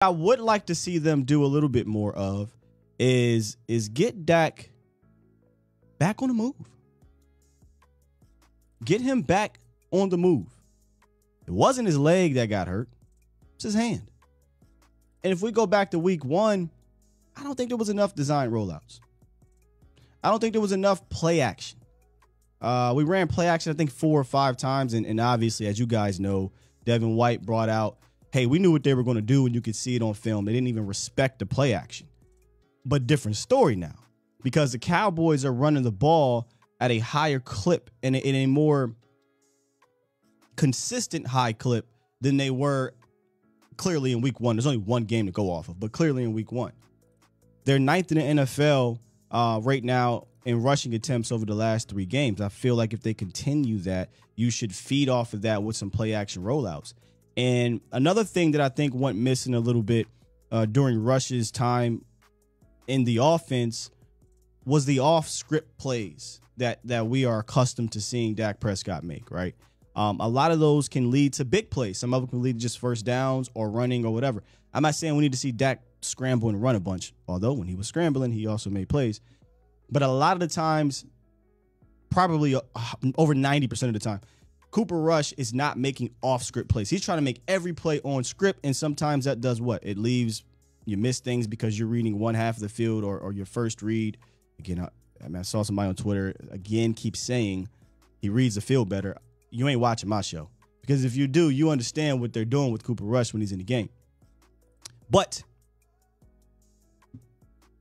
I would like to see them do a little bit more of is get Dak back on the move. Get him back on the move. It wasn't his leg that got hurt. It's his hand. And if we go back to week 1, I don't think there was enough design rollouts. I don't think there was enough play action. We ran play action, I think, 4 or 5 times. And obviously, as you guys know, Devin White brought out, hey, we knew what they were going to do, and you could see it on film. They didn't even respect the play action. But different story now, because the Cowboys are running the ball at a higher clip and in a more consistent high clip than they were clearly in week 1. There's only one game to go off of, but clearly in week 1. They're 9th in the NFL right now in rushing attempts over the last 3 games. I feel like if they continue that, you should feed off of that with some play action rollouts. And another thing that I think went missing a little bit during Rush's time in the offense was the off-script plays that we are accustomed to seeing Dak Prescott make, right? A lot of those can lead to big plays. Some of them can lead to just first downs or running or whatever. I'm not saying we need to see Dak scramble and run a bunch, although when he was scrambling, he also made plays. But a lot of the times, probably over 90% of the time, Cooper Rush is not making off-script plays. He's trying to make every play on script, and sometimes that does what? It leaves you miss things because you're reading one half of the field or your first read. Again, I saw somebody on Twitter, again, keep saying he reads the field better. You ain't watching my show. Because if you do, you understand what they're doing with Cooper Rush when he's in the game. But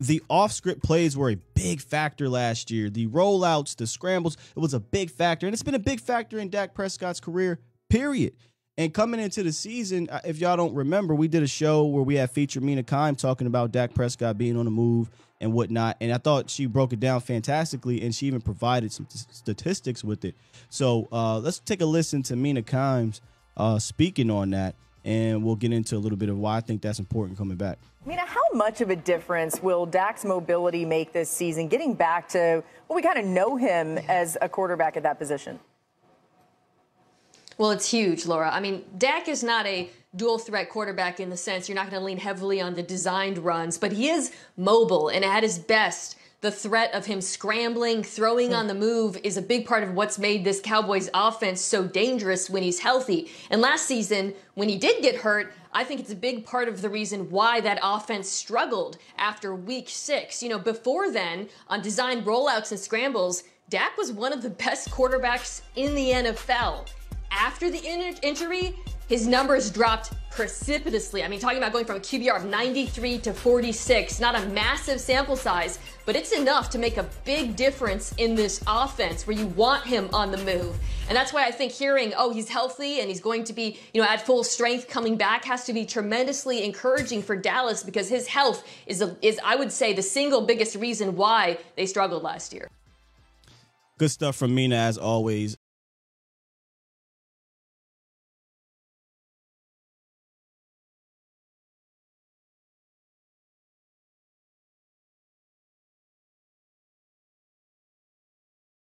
the off-script plays were a big factor last year. The rollouts, the scrambles, it was a big factor. And it's been a big factor in Dak Prescott's career, period. And coming into the season, if y'all don't remember, we did a show where we had featured Mina Kimes talking about Dak Prescott being on the move and whatnot. And I thought she broke it down fantastically, and she even provided some statistics with it. So let's take a listen to Mina Kimes speaking on that, and we'll get into a little bit of why I think that's important coming back. Mina, how much of a difference will Dak's mobility make this season, getting back to what we kind of know him as a quarterback at that position? Well, it's huge, Laura. I mean, Dak is not a dual threat quarterback in the sense you're not going to lean heavily on the designed runs, but he is mobile, and at his best, the threat of him scrambling, throwing on the move is a big part of what's made this Cowboys offense so dangerous when he's healthy. And last season, when he did get hurt, I think it's a big part of the reason why that offense struggled after week 6. You know, before then, on designed rollouts and scrambles, Dak was one of the best quarterbacks in the NFL. After the injury, his numbers dropped precipitously. I mean, talking about going from a QBR of 93 to 46, not a massive sample size, but it's enough to make a big difference in this offense where you want him on the move. And that's why I think hearing, oh, he's healthy and he's going to be, at full strength coming back has to be tremendously encouraging for Dallas, because his health is I would say, the single biggest reason why they struggled last year. Good stuff from Mina, as always.